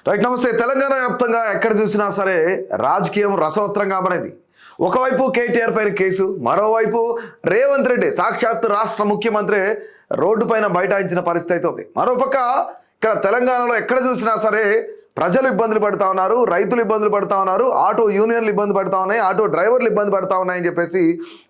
Right, నమస్తే. తెలంగాణ వ్యాప్తంగా ఎక్కడ చూసినా సరే రాజకీయం రసవత్రంగా మారింది. ఒకవైపు కేటీఆర్ పైన కేసు, మరోవైపు రేవంత్ రెడ్డి సాక్షాత్ రాష్ట్ర ముఖ్యమంత్రి రోడ్డు పైన బైఠాయించిన పరిస్థితి అయితే ఉంది. మరోపక్క ఇక్కడ తెలంగాణలో ఎక్కడ చూసినా సరే ప్రజలు ఇబ్బందులు పడుతూ ఉన్నారు, రైతులు ఇబ్బందులు పడుతూ ఉన్నారు, ఆటో యూనియన్లు ఇబ్బంది పడుతూ ఉన్నాయి, ఆటో డ్రైవర్లు ఇబ్బంది పడుతూ ఉన్నాయని చెప్పేసి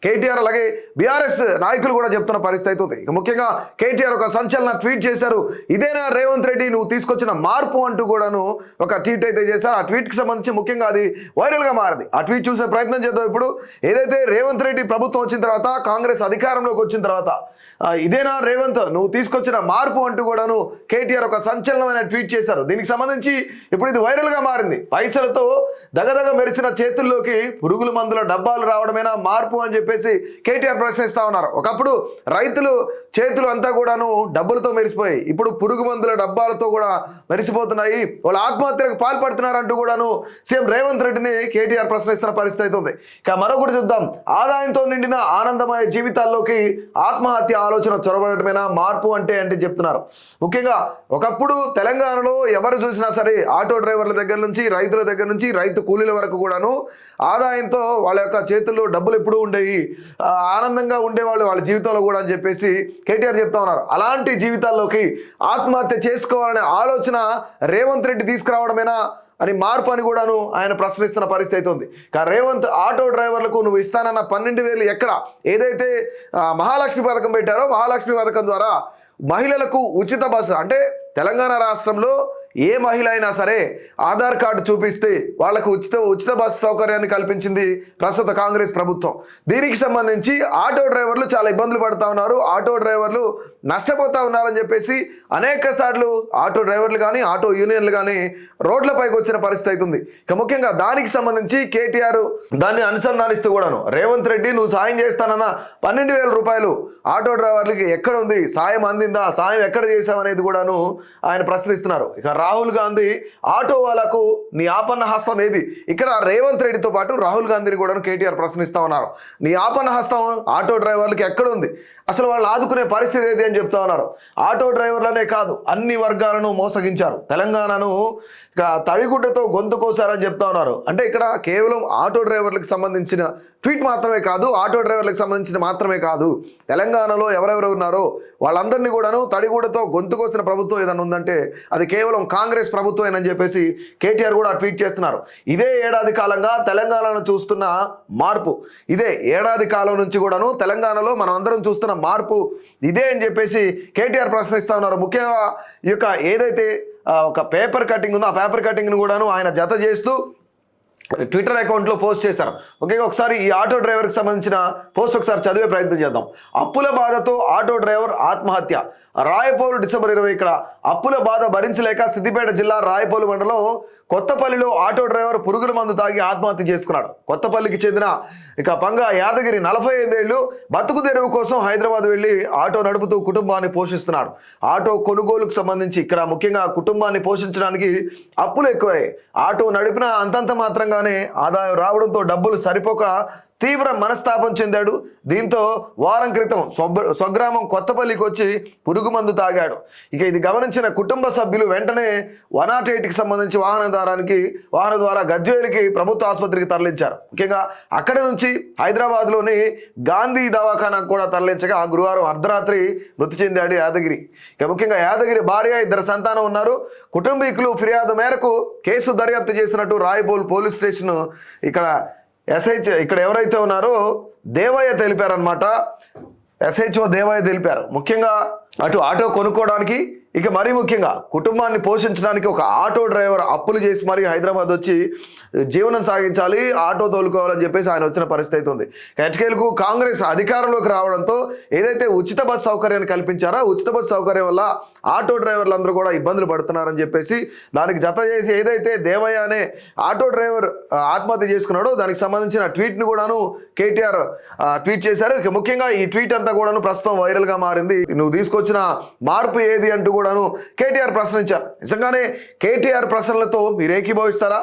కేటీఆర్ అలాగే బీఆర్ఎస్ నాయకులు కూడా చెప్తున్న పరిస్థితి అవుతుంది. ఇక ముఖ్యంగా కేటీఆర్ ఒక సంచలన ట్వీట్ చేశారు. ఇదేనా రేవంత్ రెడ్డి నువ్వు తీసుకొచ్చిన మార్పు అంటూ కూడాను ఒక ట్వీట్ అయితే చేశారు. ఆ ట్వీట్కి సంబంధించి ముఖ్యంగా అది వైరల్గా మారింది. ఆ ట్వీట్ చూసే ప్రయత్నం చేద్దాం. ఇప్పుడు ఏదైతే రేవంత్ రెడ్డి ప్రభుత్వం వచ్చిన తర్వాత, కాంగ్రెస్ అధికారంలోకి వచ్చిన తర్వాత ఇదేనా రేవంత్ నువ్వు తీసుకొచ్చిన మార్పు అంటూ కూడాను కేటీఆర్ ఒక సంచలనమైన ట్వీట్ చేశారు. దీనికి సంబంధించి ఇప్పుడు ఇది వైరల్గా మారింది. పైసలతో దగదగ మెరిసిన చేతుల్లోకి పురుగుల మందుల డబ్బాలు రావడమేనా మార్పు అని చెప్పేసి కేటీఆర్ ప్రశ్నిస్తా ఉన్నారు. ఒకప్పుడు రైతులు చేతులు అంతా కూడాను డబ్బులతో మెరిసిపోయాయి, ఇప్పుడు పురుగు మందుల డబ్బాలతో కూడా మెరిసిపోతున్నాయి, వాళ్ళు ఆత్మహత్యలకు పాల్పడుతున్నారంటూ కూడాను సీఎం రేవంత్ రెడ్డిని కేటీఆర్ ప్రశ్నిస్తున్న పరిస్థితి అవుతుంది. ఇక మరొకటి చూద్దాం. ఆదాయంతో నిండిన ఆనందమయ జీవితాల్లోకి ఆత్మహత్య ఆలోచన చొరబడటమేనా మార్పు అంటే చెప్తున్నారు. ముఖ్యంగా ఒకప్పుడు తెలంగాణలో ఎవరు చూసినా సరే ఆటో డ్రైవర్ల దగ్గర నుంచి, రైతుల దగ్గర నుంచి, రైతు కూలీల వరకు కూడాను ఆదాయంతో వాళ్ళ యొక్క చేతుల్లో డబ్బులు ఎప్పుడూ ఉండేవి, ఆనందంగా ఉండేవాళ్ళు వాళ్ళ జీవితంలో కూడా అని చెప్పేసి కేటీఆర్ చెప్తా ఉన్నారు. అలాంటి జీవితాల్లోకి ఆత్మహత్య చేసుకోవాలనే ఆలోచన రేవంత్ రెడ్డి తీసుకురావడమేనా అని మార్పు అని కూడాను ఆయన ప్రశ్నిస్తున్న పరిస్థితి అయితే ఉంది. రేవంత్ ఆటో డ్రైవర్లకు నువ్వు ఇస్తానన్న 12,000 ఎక్కడ? ఏదైతే మహాలక్ష్మి పథకం పెట్టారో మహాలక్ష్మి పథకం ద్వారా మహిళలకు ఉచిత బస్సు, అంటే తెలంగాణ రాష్ట్రంలో ఏ మహిళ అయినా సరే ఆధార్ కార్డు చూపిస్తే వాళ్లకు ఉచిత బస్సు సౌకర్యాన్ని కల్పించింది ప్రస్తుత కాంగ్రెస్ ప్రభుత్వం. దీనికి సంబంధించి ఆటో డ్రైవర్లు చాలా ఇబ్బందులు పడుతూ ఉన్నారు, ఆటో డ్రైవర్లు నష్టపోతూ ఉన్నారని చెప్పేసి అనేక సార్లు ఆటో డ్రైవర్లు కానీ ఆటో యూనియన్లు కానీ రోడ్లపైకి వచ్చిన పరిస్థితి అవుతుంది. ఇక ముఖ్యంగా దానికి సంబంధించి కేటీఆర్ దాన్ని అనుసంధానిస్తూ కూడాను రేవంత్ రెడ్డి నువ్వు సాయం చేస్తానన్న 12,000 రూపాయలు ఆటో డ్రైవర్లకి ఎక్కడ ఉంది, సాయం అందిందా, సాయం ఎక్కడ చేశామనేది కూడాను ఆయన ప్రశ్నిస్తున్నారు. ఇక రాహుల్ గాంధీ ఆటో వాళ్ళకు నీ ఆపన్న హస్తం ఏది? ఇక్కడ రేవంత్ రెడ్డితో పాటు రాహుల్ గాంధీని కూడా కేటీఆర్ ప్రశ్నిస్తా ఉన్నారు. నీ ఆపన్న హస్తం ఆటో డ్రైవర్లకి ఎక్కడ ఉంది? అసలు వాళ్ళు ఆదుకునే పరిస్థితి ఏది అని చెప్తా ఉన్నారు. ఆటో డ్రైవర్లనే కాదు అన్ని వర్గాలను మోసగించారు, తెలంగాణను తడిగుడ్డతో గొంతు కోసారని చెప్తా ఉన్నారు. అంటే ఇక్కడ కేవలం ఆటో డ్రైవర్లకు సంబంధించిన ట్వీట్ మాత్రమే కాదు, ఆటో డ్రైవర్లకు సంబంధించిన మాత్రమే కాదు, తెలంగాణలో ఎవరెవరు ఉన్నారో వాళ్ళందరినీ కూడాను తడిగుడ్డతో గొంతు కోసిన ప్రభుత్వం ఏదైనా ఉందంటే అది కేవలం కాంగ్రెస్ ప్రభుత్వం అని చెప్పేసి కేటీఆర్ కూడా ట్వీట్ చేస్తున్నారు. ఇదే ఏడాది కాలంగా తెలంగాణను చూస్తున్న మార్పు, ఇదే ఏడాది కాలం నుంచి కూడాను తెలంగాణలో మనం అందరం చూస్తున్న మార్పు ఇదే అని చెప్పేసి కేటీఆర్ ప్రశ్నిస్తూ ఉన్నారు. ముఖ్యంగా ఈ యొక్క ఏదైతే ఒక పేపర్ కటింగ్ ఉందో ఆ పేపర్ కటింగ్ను కూడాను ఆయన జత చేస్తూ ట్విట్టర్ అకౌంట్లో పోస్ట్ చేశారు. ఓకే, ఒకసారి ఈ ఆటో డ్రైవర్కి సంబంధించిన పోస్ట్ ఒకసారి చదివే ప్రయత్నం చేద్దాం. అప్పుల బాధతో ఆటో డ్రైవర్ ఆత్మహత్య. రాయపోలు December 20. ఇక్కడ అప్పుల బాధ భరించలేక సిద్దిపేట జిల్లా రాయపోలు మండలం కొత్తపల్లిలో ఆటో డ్రైవర్ పురుగుల మందు తాగి ఆత్మహత్య చేసుకున్నాడు. కొత్తపల్లికి చెందిన పంగ యాదగిరి 45 ఏళ్ళు బతుకు తెరువు కోసం హైదరాబాద్ వెళ్ళి ఆటో నడుపుతూ కుటుంబాన్ని పోషిస్తున్నాడు. ఆటో కొనుగోలుకు సంబంధించి ఇక్కడ ముఖ్యంగా కుటుంబాన్ని పోషించడానికి అప్పులు ఎక్కువయ్యాయి. ఆటో నడిపిన అంతంత మాత్రంగానే ఆదాయం రావడంతో డబ్బులు సరిపోక తీవ్ర మనస్తాపం చెందాడు. దీంతో వారం క్రితం స్వగ్రామం కొత్తపల్లికి వచ్చి పురుగు మందు తాగాడు. ఇక ఇది గమనించిన కుటుంబ సభ్యులు వెంటనే 108కి సంబంధించి వాహనం ద్వారా గజ్వేలికి ప్రభుత్వ ఆసుపత్రికి తరలించారు. ముఖ్యంగా అక్కడి నుంచి హైదరాబాద్లోని గాంధీ దవాఖానాకు కూడా తరలించగా గురువారం అర్ధరాత్రి మృతి చెందాడు యాదగిరి. ఇక ముఖ్యంగా యాదగిరి భార్య, 2 సంతానం ఉన్నారు. కుటుంబీకులు ఫిర్యాదు మేరకు కేసు దర్యాప్తు చేసినట్టు రాయపోల్ పోలీస్ స్టేషన్ ఇక్కడ ఎవరైతే ఉన్నారో దేవయ్య తెలిపారనమాట. SHO దేవయ్య తెలిపారు. ముఖ్యంగా అటు ఆటో కొనుక్కోవడానికి, ఇక మరీ ముఖ్యంగా కుటుంబాన్ని పోషించడానికి ఒక ఆటో డ్రైవర్ అప్పులు చేసి మరీ హైదరాబాద్ వచ్చి జీవనం సాగించాలి, ఆటో తోలుకోవాలని చెప్పేసి ఆయన వచ్చిన పరిస్థితి ఉంది. ఎట్కేలకు కాంగ్రెస్ అధికారంలోకి రావడంతో ఏదైతే ఉచిత బస్సు సౌకర్యాన్ని కల్పించారో ఉచిత బస్సు సౌకర్యం వల్ల ఆటో డ్రైవర్లందరూ కూడా ఇబ్బందులు పడుతున్నారని చెప్పేసి దానికి జత చేసి ఏదైతే దేవయ్య అనే ఆటో డ్రైవర్ ఆత్మహత్య చేసుకున్నాడో దానికి సంబంధించిన ట్వీట్ని కూడాను కేటీఆర్ ట్వీట్ చేశారు. ఇక ముఖ్యంగా ఈ ట్వీట్ అంతా కూడాను ప్రస్తుతం వైరల్గా మారింది. నువ్వు తీసుకొచ్చిన మార్పు ఏది అంటూ కూడాను కేటీఆర్ ప్రశ్నించారు. నిజంగానే కేటీఆర్ ప్రశ్నలతో మీరు ఏకీభవిస్తారా?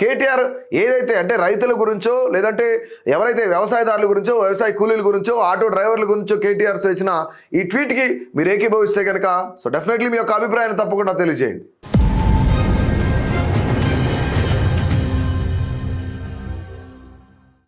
కేటీఆర్ ఏదైతే అంటే రైతుల గురించో లేదంటే ఎవరైతే వ్యవసాయదారుల గురించో, వ్యవసాయ కూలీల గురించో, ఆటో డ్రైవర్ల గురించో కేటీఆర్ చేసిన ఈ ట్వీట్కి మీరు ఏకీభవిస్తే కనుక డెఫినెట్లీ మీ యొక్క అభిప్రాయాన్ని తప్పకుండా తెలియజేయండి.